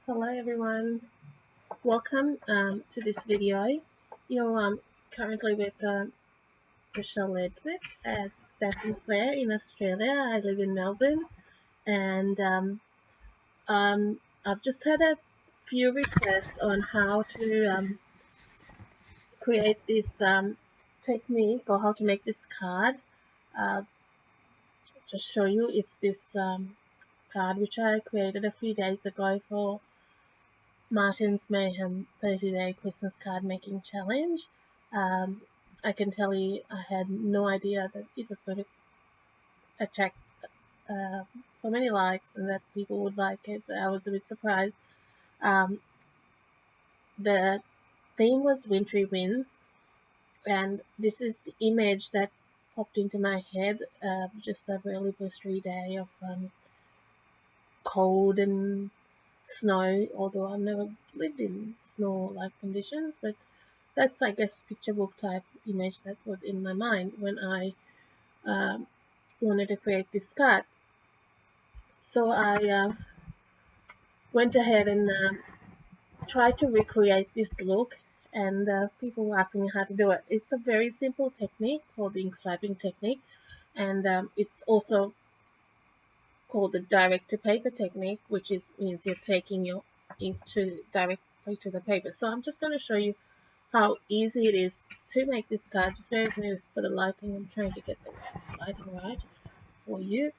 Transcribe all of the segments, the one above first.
Hello everyone, welcome to this video. Currently with Rochelle Ledswick at Stanton Fair in Australia. I live in Melbourne, and I've just had a few requests on how to create this technique or how to make this card. Uh, just show you, it's this card which I created a few days ago for Martin's Mayhem 30-day Christmas card making challenge. Um, I can tell you I had no idea that it was going to attract uh, so many likes and that people would like it. I was a bit surprised. Um, the theme was Wintry Winds, and this is the image that popped into my head. Just a really blustery day of cold and snow, although I've never lived in snow-like conditions, but that's, I guess, picture book type image that was in my mind when I um, wanted to create this card. So I went ahead and tried to recreate this look, and people were asking me how to do it. It's a very simple technique called the ink swiping technique, and it's also called the direct to paper technique, which means you're taking your ink directly to the paper. So I'm just going to show you how easy it is to make this card. Just bear with me for the lighting. I'm trying to get the lighting right for you.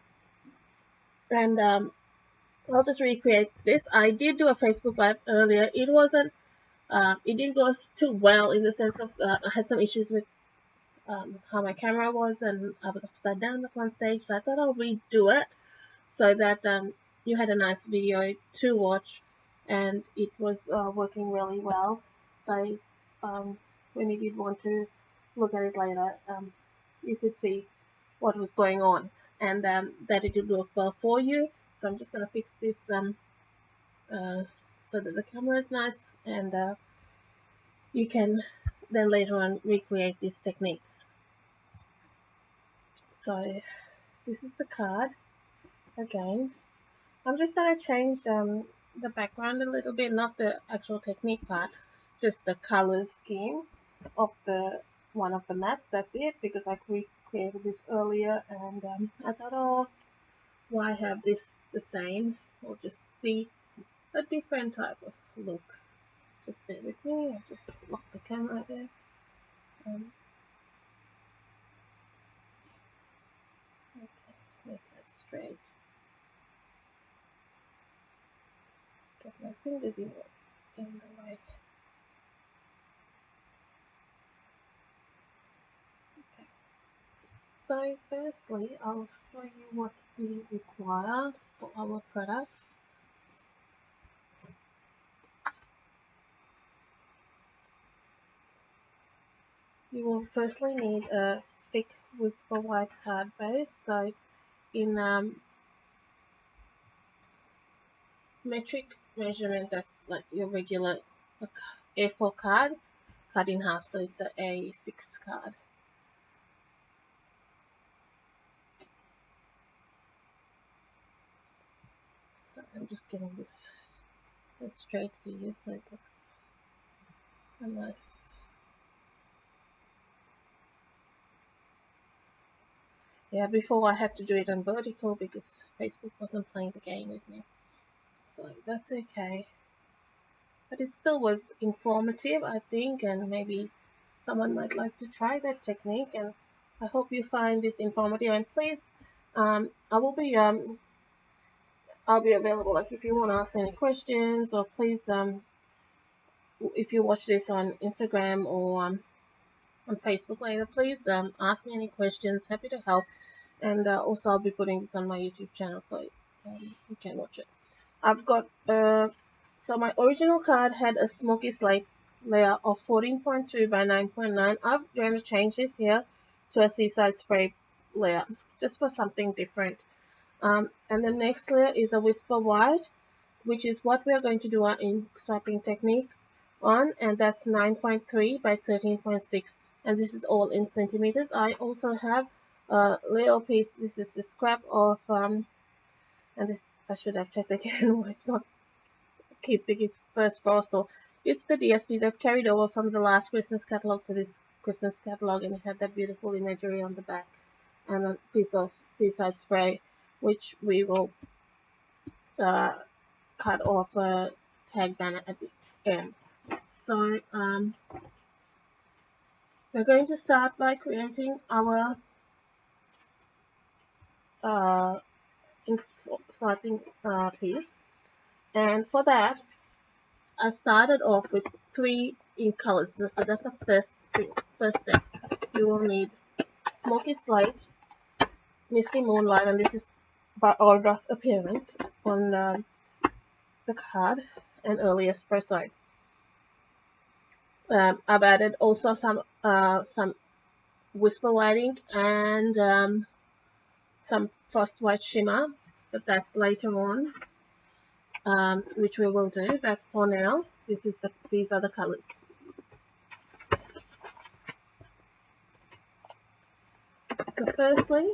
And I'll just recreate this. I did do a Facebook Live earlier. It didn't go too well in the sense of I had some issues with how my camera was, and I was upside down at one stage. So I thought I'll redo it so that you had a nice video to watch, and it was working really well. So when you did want to look at it later, you could see what was going on, and that it would work well for you. So I'm just going to fix this uh, so that the camera is nice, and you can then later on recreate this technique. So this is the card again. I'm just going to change the background a little bit, not the actual technique part, just the color scheme of the one of the mats. That's it, because I created this earlier, and I thought, oh, why have this the same? We'll just see a different type of look. Just bear with me. I'll just lock the camera there. Um, okay, make that straight. Get my fingers in the way. Okay. So firstly, I'll show you what we require for our product. You will firstly need a thick Whisper White card base. So in metric measurement, that's like your regular A4 card cut in half, so it's an A6 card. So I'm just getting this straight for you so it looks a nice. Yeah, before I had to do it on vertical because Facebook wasn't playing the game with me. So that's okay. But it still was informative, I think, and maybe someone might like to try that technique. And I hope you find this informative. And please, I'll be available. Like if you want to ask any questions, or please, if you watch this on Instagram or on Facebook later, please ask me any questions. Happy to help. And also, I'll be putting this on my YouTube channel so you can watch it. I've got so my original card had a smoky slate layer of 14.2 by 9.9. I'm going to change this here to a seaside spray layer just for something different. And the next layer is a Whisper White, which is what we are going to do our ink swiping technique on, and that's 9.3 by 13.6, and this is all in centimeters. I also have a little piece. This is the scrap of and this I should have checked again. It's not keep the first frost, or it's the DSP that carried over from the last Christmas catalog to this Christmas catalog, and it had that beautiful imagery on the back and a piece of seaside spray, which we will cut off a tag banner at the end. So we're going to start by creating our ink swiping piece, and for that I started off with 3 ink colors. So that's the first step. You will need Smoky Slate, Misty Moonlight, and this is by order of appearance on the card, and Early Espresso. I've added also some Whisper White ink and some Frost White shimmer, but that's later on, which we will do. But for now, these are the colors. So firstly,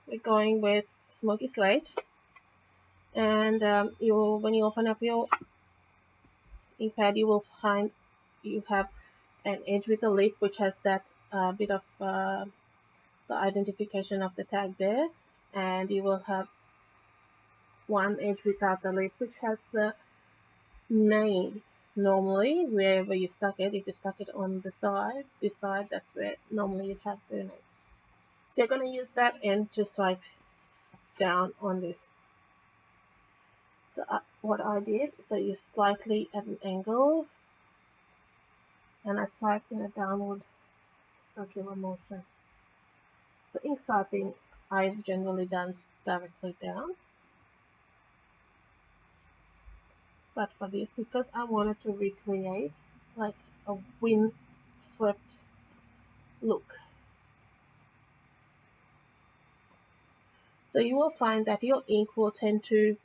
we're going with Smoky Slate, and when you open up your ink pad, you will find you have an edge with a lip, which has that bit of the identification of the tag there, and you will have one edge without the lip, which has the name. Normally, wherever you stuck it, if you stuck it on the side, this side, that's where normally you'd have the name. So you're going to use that end to swipe down on this. So what I did, so you slightly at an angle, and I swipe in a downward circular motion. So ink swiping, I've generally done directly down. But for this, because I wanted to recreate like a wind swept look. So you will find that your ink will tend to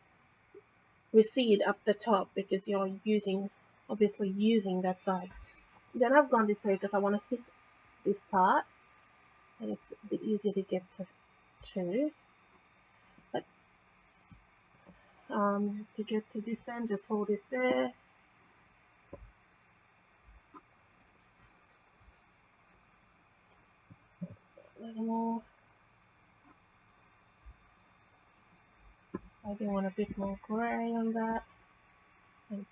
recede up the top because you're obviously using that side. Then I've gone this way because I want to hit this part, and it's a bit easier to get to. But to get to this end, just hold it there. A little more. I do want a bit more gray on that. And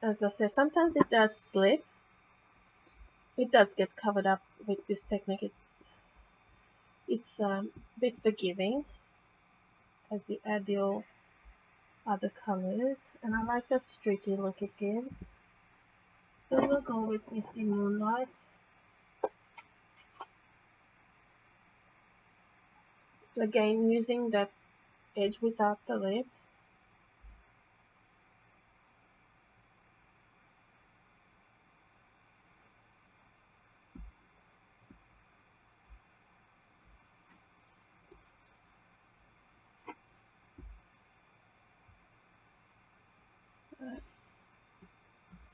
as I said, sometimes it does slip. It does get covered up with this technique. It's a bit forgiving as you add your other colors, and I like that streaky look it gives. Then we'll go with Misty Moonlight. Again, using that edge without the lip.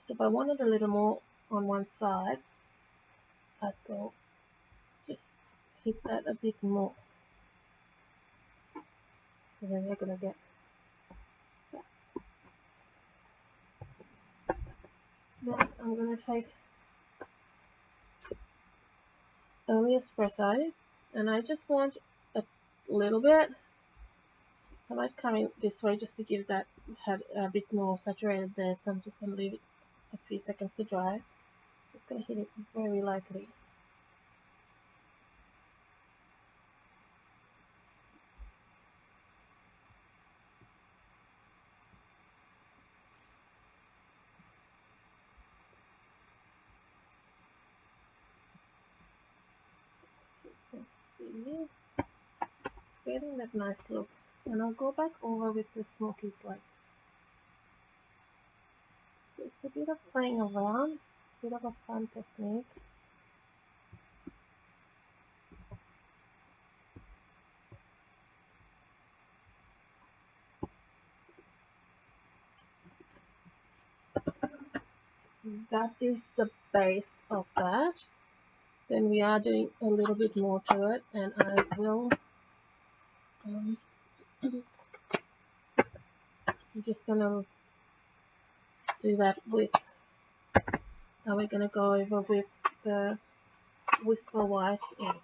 So if I wanted a little more on one side, I'd go just hit that a bit more. And then you're going to get that. Then I'm going to take Early Espresso, and I just want a little bit. I might come in this way just to give that head a bit more saturated there, so I'm just going to leave it a few seconds to dry. Just going to hit it very lightly. Getting that nice look, and I'll go back over with the Smoky Slate. It's a bit of playing around, a bit of a fun technique. That is the base of that. Then we are doing a little bit more to it, and I will I'm just gonna do that with, now we're going to go over with the Whisper White ink.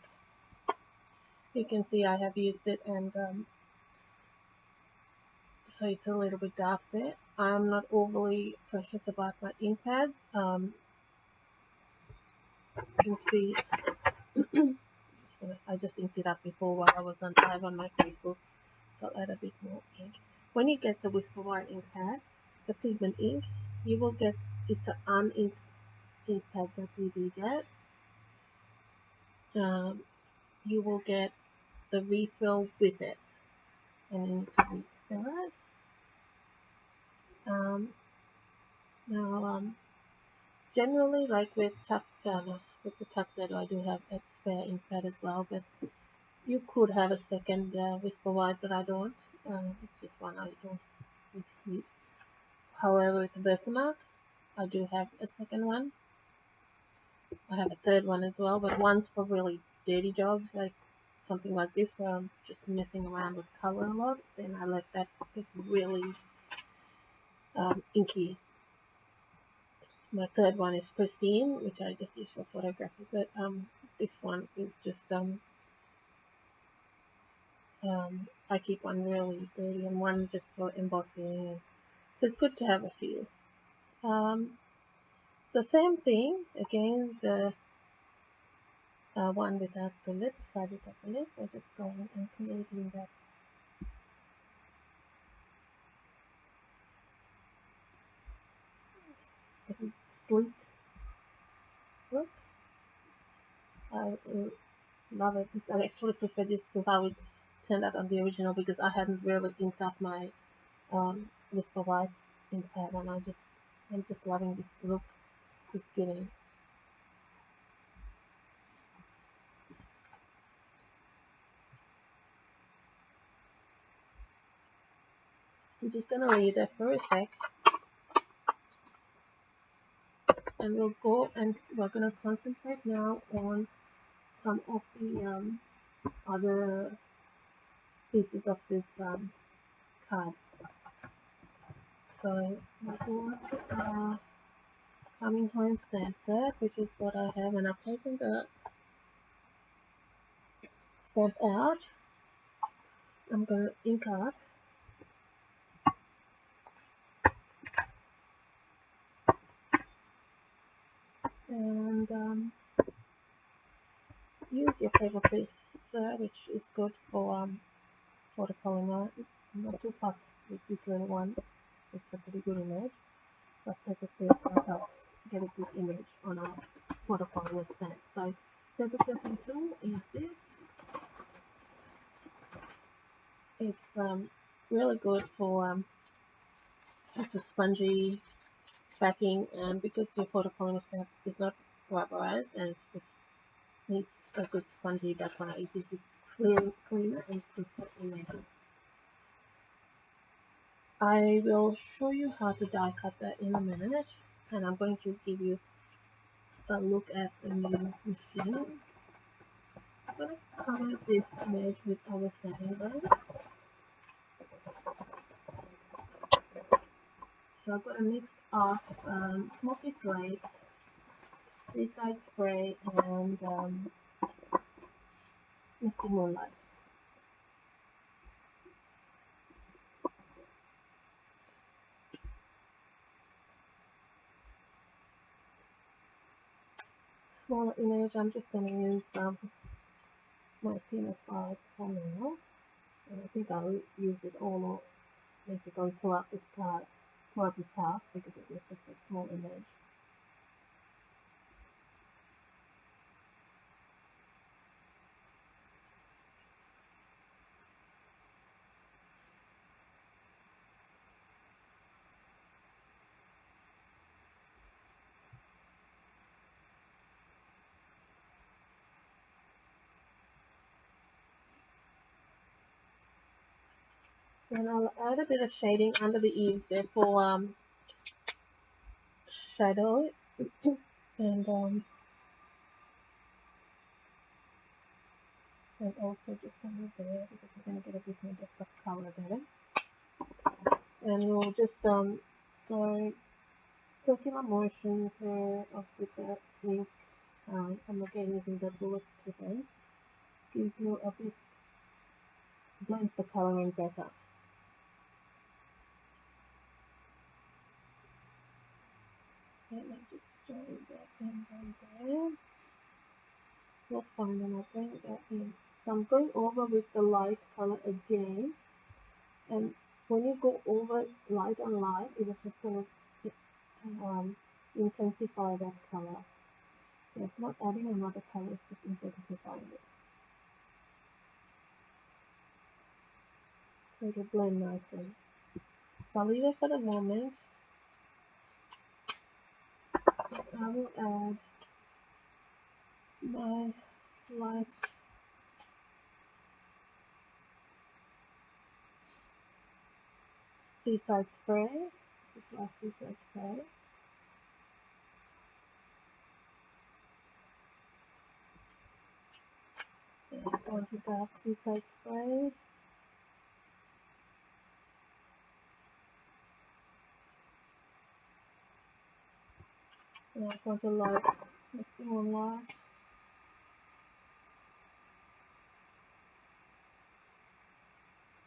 You can see I have used it, and so it's a little bit dark there. I'm not overly precious about my ink pads. You can see I just inked it up before while I was on live on my Facebook, so I'll add a bit more ink. When you get the Whisper White ink pad, the pigment ink, you will get, it's an uninked ink pad that you do get. You will get the refill with it, and you need to refill it. Now, generally, like with the Tuxedo, I do have a spare ink pad as well, but you could have a second Whisper White, but I don't. It's just one I don't use heaps. However, with the Versamark, I do have a second one. I have a third one as well, but one's for really dirty jobs, like something like this, where I'm just messing around with color a lot. Then I let that get really inky. My third one is Pristine, which I just use for photography, but this one is just I keep one really dirty and one just for embossing. So it's good to have a few. So same thing again. The one without the lip, side without the lip. We're just going and creating that sleek look. I love it. I actually prefer this to how it turned out on the original, because I hadn't really inked up my Whisper White ink pad, and I'm just loving this look it's giving. I'm just gonna leave that for a sec, and we'll go and we're gonna concentrate now on some of the other pieces of this card. So we'll go to Coming Home stamp set, which is what I have, and I've taken the stamp out. I'm gonna ink up. And use your paper piece, which is good for the polymer. I'm not too fussed with this little one. It's a pretty good image, but paper piece helps get a good image on a photopolymer stamp. So paper pressing tool is this. It's really good for it's a spongy backing, and because your photopolymer stamp is not rubberized and it's just needs a good spongy background, it gives you cleaner and crisper images. I will show you how to die cut that in a minute, and I'm going to give you a look at the new machine. I'm going to cover this image with our stamping blends. So I've got a mix of Smoky Slate, Seaside Spray, and Misty Moonlight. Smaller image, I'm just going to use my thinner side for now, and I think I'll use it all basically throughout this card, throughout this house, because it was just a small image. And I'll add a bit of shading under the eaves there for shadow, and also just under there, because I'm going to get a bit more depth of color there. And we'll just go circular motions here of with the ink. I'm again using the bullet tip pen. Gives you a bit, blends the coloring better. And I just join that in down there. Not fine, and I'll bring that in. So I'm going over with the light color again, and when you go over light and light, it is just going to intensify that color. So it's not adding another color, it's just intensifying it. So it'll blend nicely. So I'll leave it for the moment. I will add my light seaside spray. This is like seaside spray. And I'm going to dark seaside spray. And I'm going to light Misty Moonlight.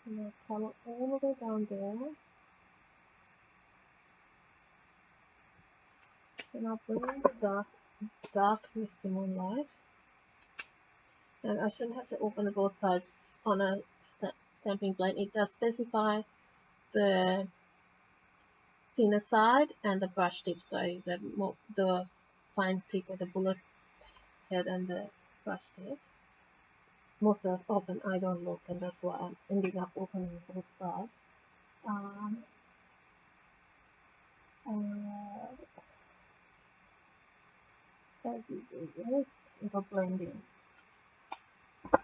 And I'll color all the way down there. And I'll bring in the dark Misty Moonlight. And I shouldn't have to open both sides on a stamping blade. It does specify the thinner side and the brush tip, so the fine tip or the bullet head and the brush tip. Most often I don't look, and that's why I'm ending up opening both sides. As you do this, it'll blend in.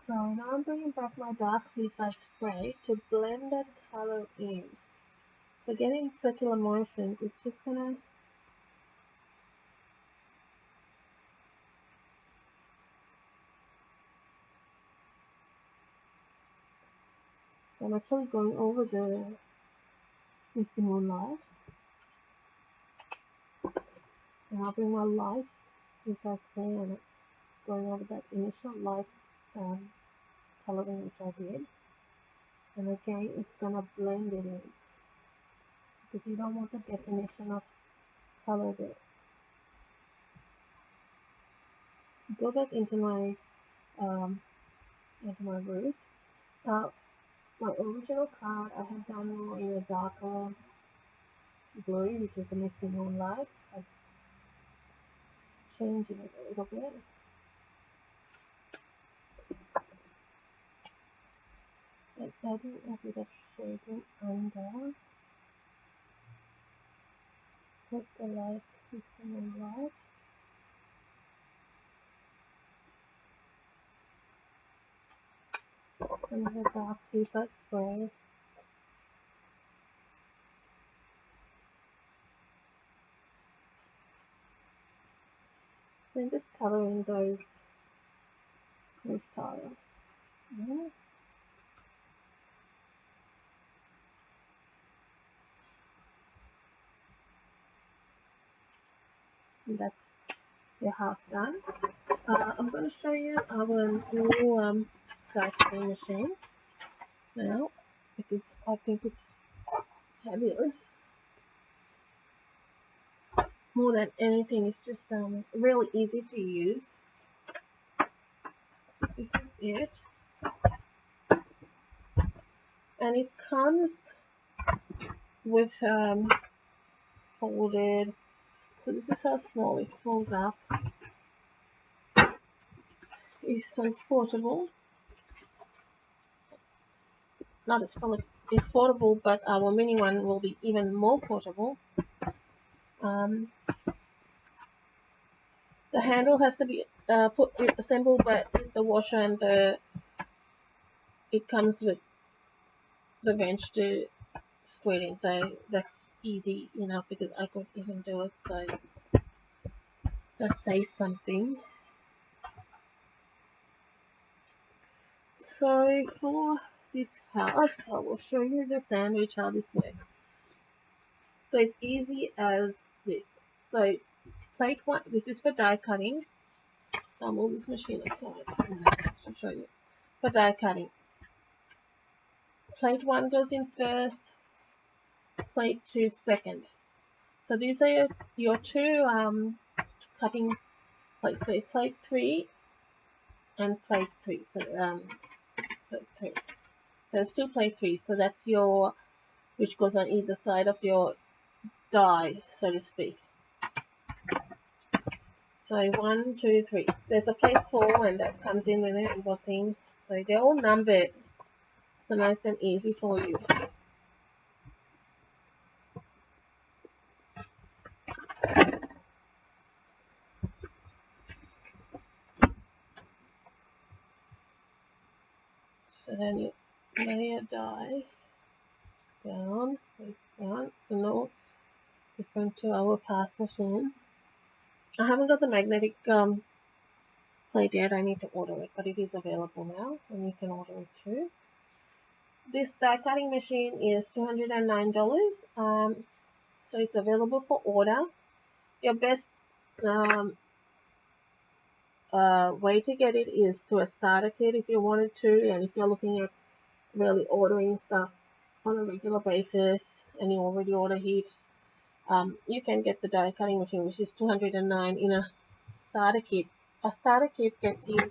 So now I'm bringing back my dark seaside spray to blend that color in. So getting circular motions, it's just gonna I'm actually going over the Misty Moonlight. And I'll bring my light seaside spray and it's going over that initial light coloring which I did. And again, it's gonna blend it in because you don't want the definition of color there. Go back into my roof. My original card I had done more in a darker blue, which is the Misty Moonlight. I'm changing it a little bit. And adding a bit of shading under. Put the light Misty Moonlight. And the dark seaside spray. Then just coloring those roof tiles. And that's your house done. I'm going to show you our new die-cutting machine now because I think it's fabulous. More than anything, it's just really easy to use. This is it, and it comes with folded. So this is how small it folds up. So it's portable. Not as full. It's portable, but our mini one will be even more portable. The handle has to be assembled, but the washer and it comes with the wrench to screw it in, so that's easy enough because I could even do it. So that says something. So for this house, I will show you the sandwich how this works. So it's easy as this. So plate one, this is for die cutting. So I'll move this machine aside to show you. For die cutting, plate one goes in first, plate two second. So these are your two cutting plates. So plate three and plate three. So plate three. So there's two plate threes. So that's your, which goes on either side of your die, so to speak. So 1, 2, 3. There's a plate 4 and that comes in with the embossing. So they're all numbered. So nice and easy for you. So then you lay your die down, face down. So no different to our past machines. I haven't got the magnetic plate yet. I need to order it, but it is available now, and you can order it too. This die cutting machine is $209. So it's available for order. Your best way to get it is through a starter kit if you wanted to, and if you're looking at really ordering stuff on a regular basis and you already order heaps, you can get the die cutting machine, which is $209 in a starter kit. A starter kit gets you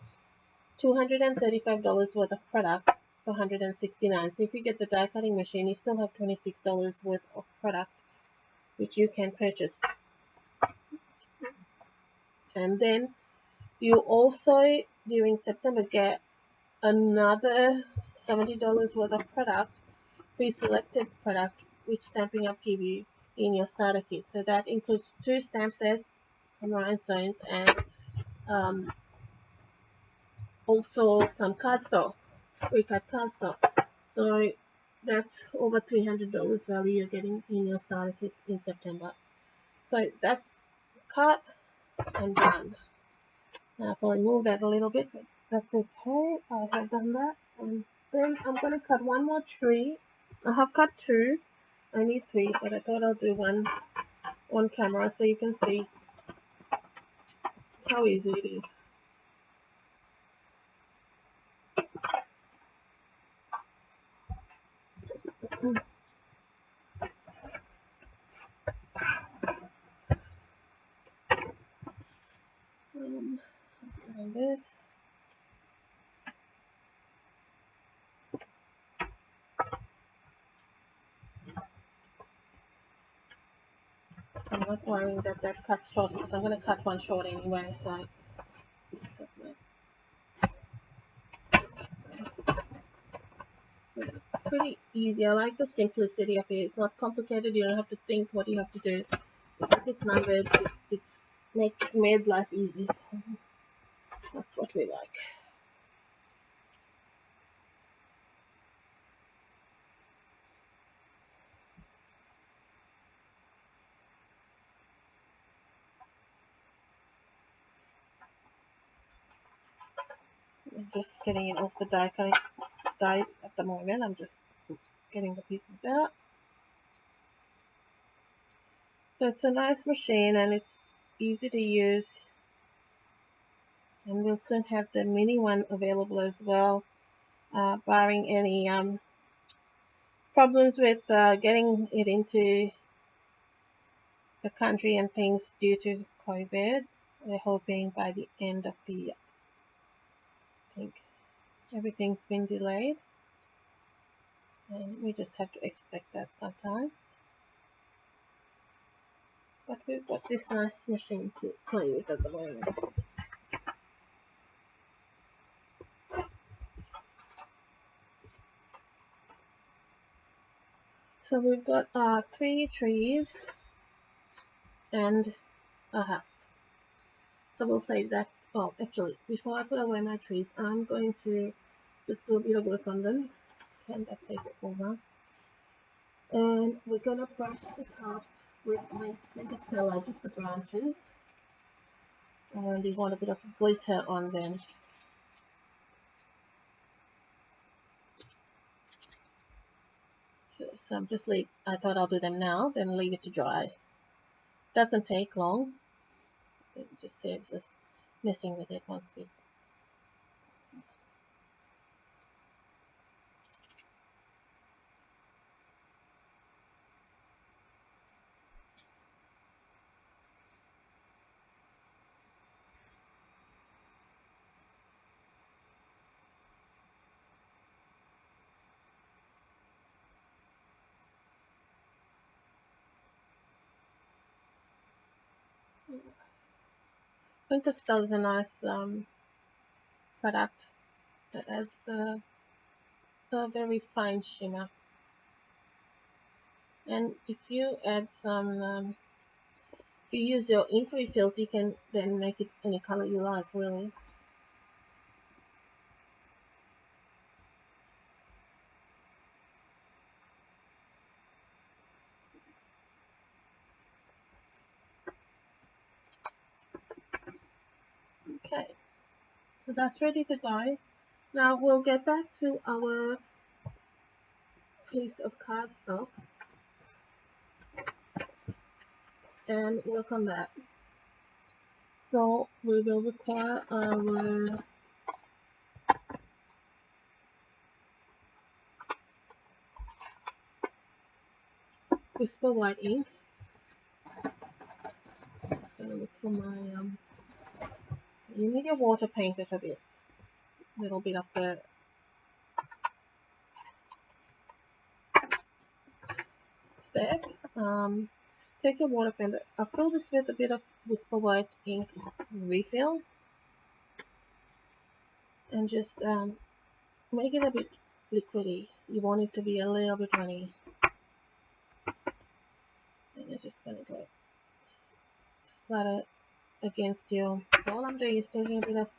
$235 worth of product for $169. So if you get the die cutting machine, you still have $26 worth of product which you can purchase. And then you also during September get another $70 worth of product, pre-selected product, which Stampin' Up! Give you in your starter kit. So that includes 2 stamp sets from Rhinestones and also some cardstock, pre-cut cardstock. So that's over $300 value you're getting in your starter kit in September. So that's cut and done. Now I'll probably move that a little bit, but that's okay. I have done that. And then I'm going to cut one more tree. I have cut 2. I need 3, but I thought I'll do one on camera so you can see how easy it is. And this. I'm not worrying that that cuts short because I'm going to cut one short anyway. So pretty easy. I like the simplicity of it. It's not complicated. You don't have to think what you have to do. Because it's numbered, it's made life easy. That's what we like. I'm just getting it off the die at the moment. I'm just getting the pieces out. So it's a nice machine and it's easy to use. And we'll soon have the mini one available as well, barring any problems with getting it into the country and things due to COVID. We're hoping by the end of the year. I think everything's been delayed. And we just have to expect that sometimes. But we've got this nice machine to play with at the moment. So we've got 3 trees and a half. So we'll save that. Oh, actually, before I put away my trees, I'm going to just do a bit of work on them. Turn that paper over. And we're going to brush the top with my Stella, just the branches. And we want a bit of glitter on them. So I'm just I thought I'll do them now, then leave it to dry. Doesn't take long. It just saves us messing with it once it. Winterspell is a nice product that adds a very fine shimmer. And if you add some, if you use your ink refills, you can then make it any color you like, really. Okay, so that's ready to go. Now we'll get back to our piece of cardstock and work on that. So we will require our Whisper White ink. Just gonna look for my you need your water painter for this. A little bit of the step. Take your water painter. I'll fill this with a bit of Whisper White ink refill and just make it a bit liquidy. You want it to be a little bit runny. And you're just gonna go splatter against you. So all I'm doing is taking a bit of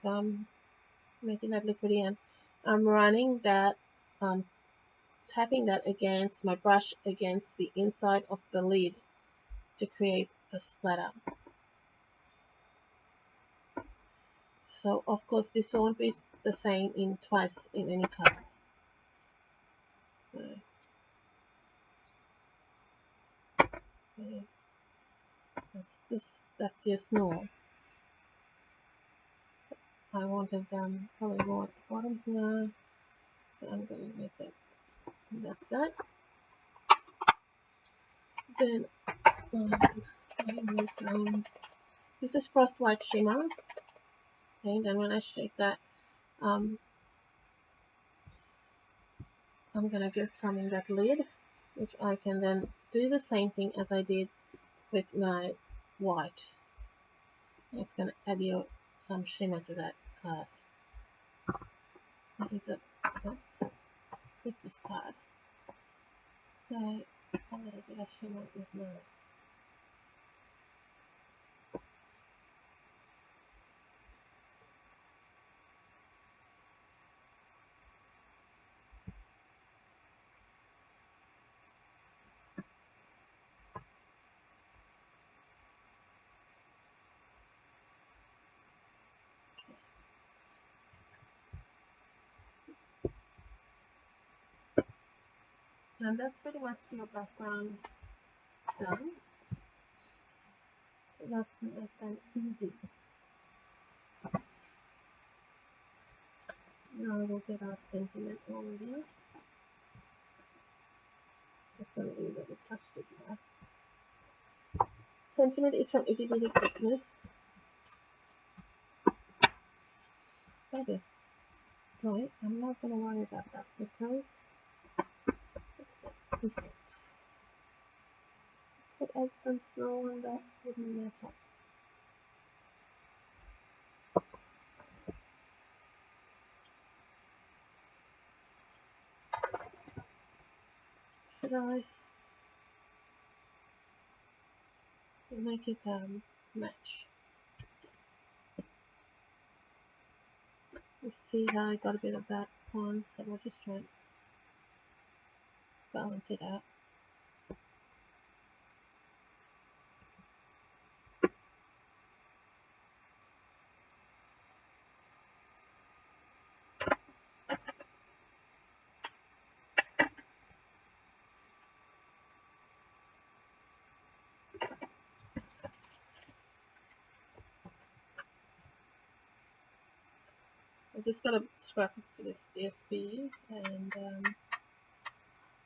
making that liquidy, and I'm running that, tapping that against my brush against the inside of the lid to create a splatter. So of course this won't be the same in twice in any color. So, so that's your snore. I wanted probably more at the bottom here, so I'm going to make that. That's that. Then this is Frost White Shimmer, okay, and when I shake that, I'm gonna get some in that lid, which I can then do the same thing as I did with my white. It's gonna add you some shimmer to that card. That is a Christmas card, so a little bit of shimmer is nice. And that's pretty much your background done. That's nice and easy. Now we'll get our sentiment already. Just gonna leave it touched it there. Sentiment is from Itty Bitty Christmas. That is right. I'm not gonna worry about that because could add some snow on that, wouldn't matter. Should I make it match? You see how I got a bit of that on, so we'll just try and balance it out. I've just got a scrap for this DSP, and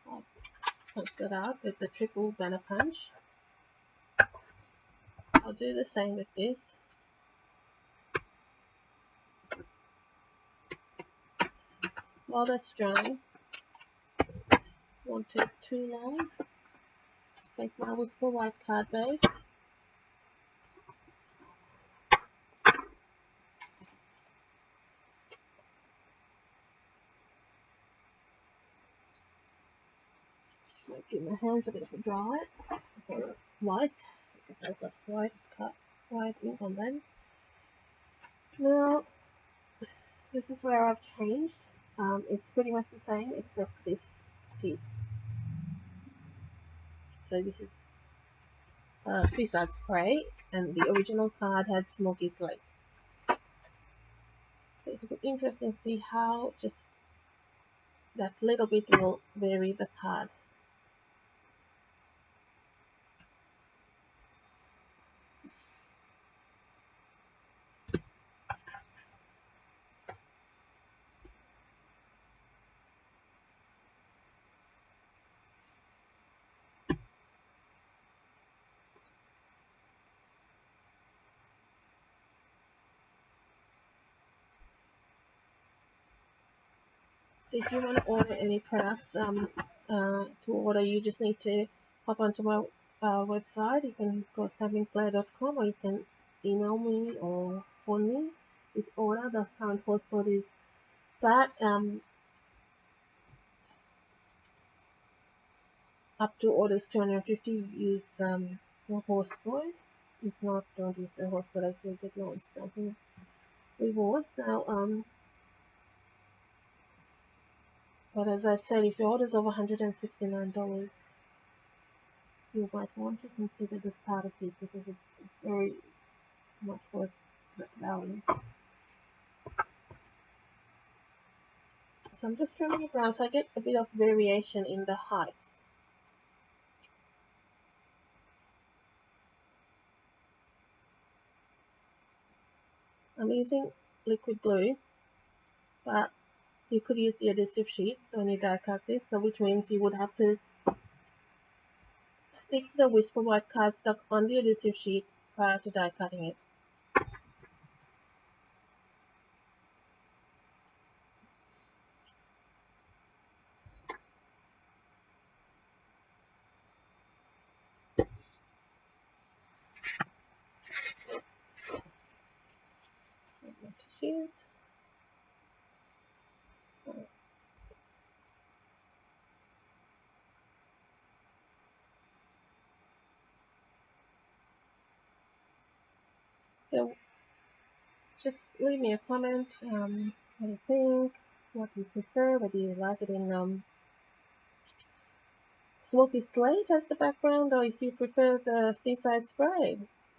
I'll punch that out with the triple banner punch. I'll do the same with this. While that's drying, won't take too long. Take my Whisper White card base. Give my hands a bit of a dry. White, because I've got white ink on them. Now, this is where I've changed. It's pretty much the same except this piece. So this is Seaside Spray, and the original card had Smoky Slate. So it'll be interesting to see how just that little bit will vary the card. So if you want to order any products to order, you just need to hop onto my website. You can go stampingflair.com, or you can email me or phone me with order. The current postcode is that. Up to orders 250, use your host code. If not, don't use the host code, as you'll get no stamping rewards. Now, but as I said, if your order is over $169, you might want to consider the starter kit, because it's very much worth that value. So I'm just trimming it down so I get a bit of variation in the heights. I'm using liquid glue, but you could use the adhesive sheets when you die cut this, so which means you would have to stick the Whisper White cardstock on the adhesive sheet prior to die cutting it. Tissues. So just leave me a comment. What do you think? What do you prefer? Whether you like it in Smoky Slate as the background, or if you prefer the Seaside Spray.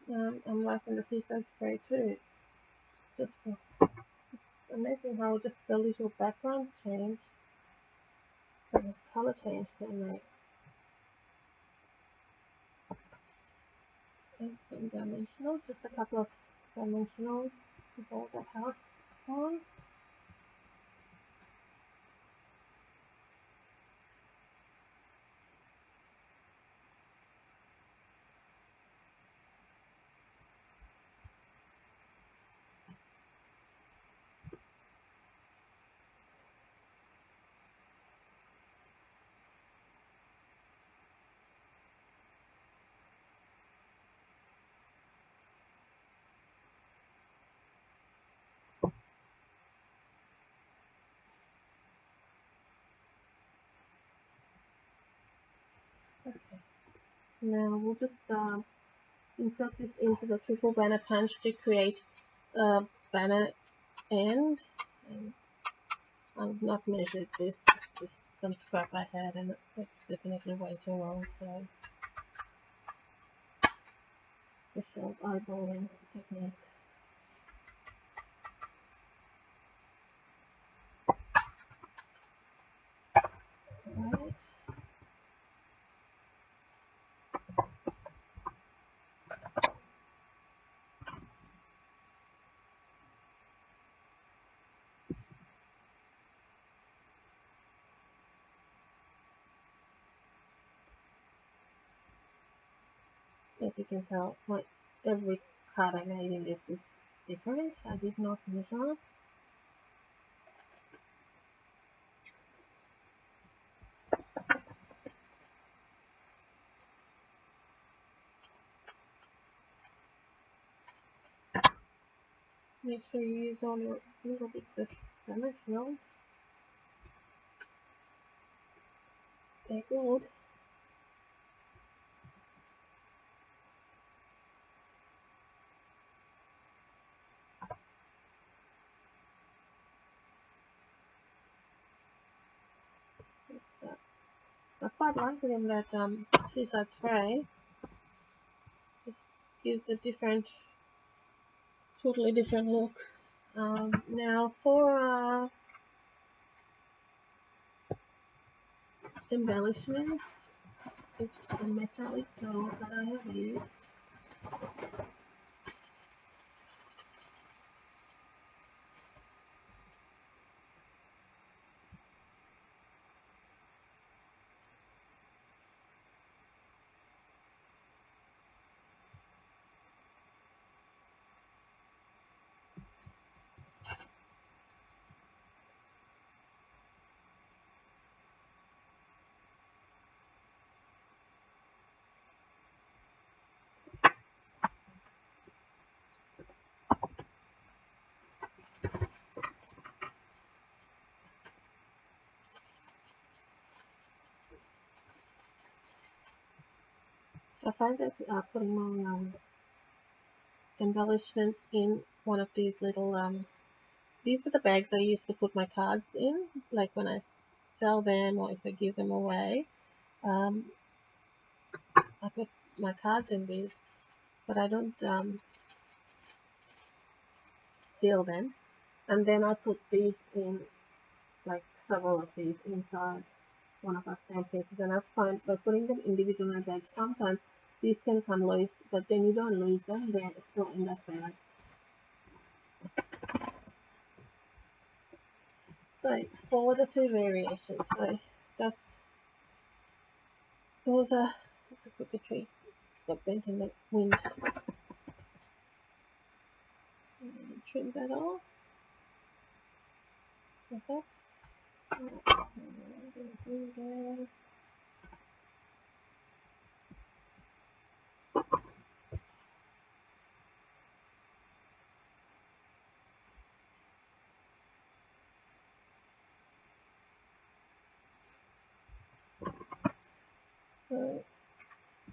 I'm liking the Seaside Spray too. Just for, it's amazing how just the little background change, the color change can make. And some dimensionals, just a couple of dimensionals to hold the house on. Okay. Now we'll just insert this into the triple banner punch to create a banner end. And I've not measured this, just some scrap I had, and it's definitely way too long, so Michelle's eyeballing technique. Alright. As you can tell, every card I made in this is different. I did not measure. Make sure you use all your little bits of dimensionals. They're good. I quite like it in that seaside spray. Just gives a totally different look. Now for embellishments, it's a metallic gold that I have used. I find that putting my embellishments in one of these little these are the bags I used to put my cards in, like when I sell them or if I give them away. Um, I put my cards in these, but I don't seal them. And then I put these in, like several of these inside one of our stamp cases. And I find by putting them individually in a bag, sometimes these can come loose, but then you don't lose them, they're still in that bag. So for the two variations, so that's those are that's a crooked tree. It's got bent in the wind. Trim that off. Okay.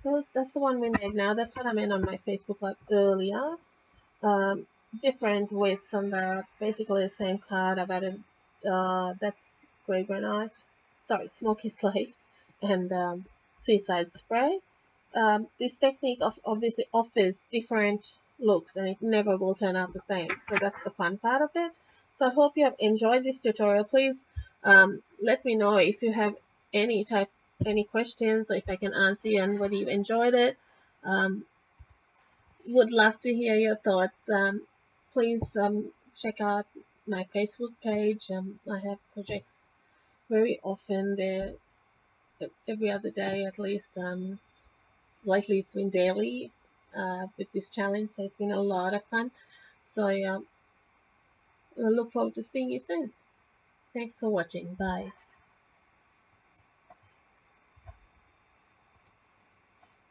So that's the one we made now. That's what I made on my Facebook like earlier. Um, Different widths on that. Basically the same card. I've added that's grey granite. Sorry, smoky slate and seaside spray. This technique obviously offers different looks and it never will turn out the same. So that's the fun part of it. So I hope you have enjoyed this tutorial. Please let me know if you have any questions or if I can answer you and whether you enjoyed it. Um, would love to hear your thoughts. Please check out my Facebook page. I have projects very often there, every other day at least. Lately it's been daily with this challenge, so it's been a lot of fun. So I look forward to seeing you soon. Thanks for watching. Bye.